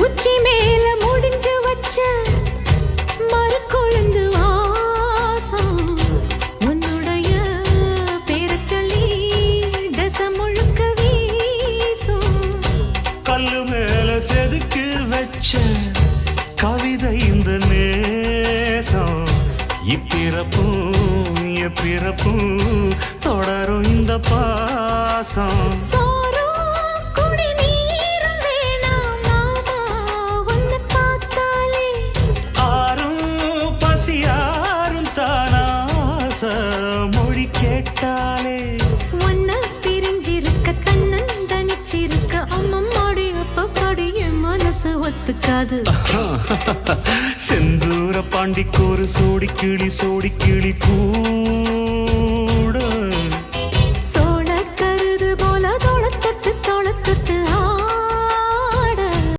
உச்சி மேல முடிஞ்சு வச்ச மறு கொழுந்து வாசம் உன்னுடைய பேரச் சொல்லி தசை முழுக்க வீசும். கல்லு மேல செதுக்கி வச்ச கவிதை இந்த நேசம் இப்பிறப்பும் எப்பிறப்பும் தொடரும் இந்த பாசம். சோறும் குடிநீரும் வேணாம் மாமா உன்னை பார்த்தாலே. ஆரும் பசியாரும் தானாச மொழி கேட்டாலே. உன்னை பிரிஞ்சிருக்க தன்னன் தனிச்சிருக்க அம்மம்மாடி அப்பப்பாடி என் மனசு ஒத்துக்காது. செந்தூர பாண்டிக்கு ஒரு சோடி கிளி கூ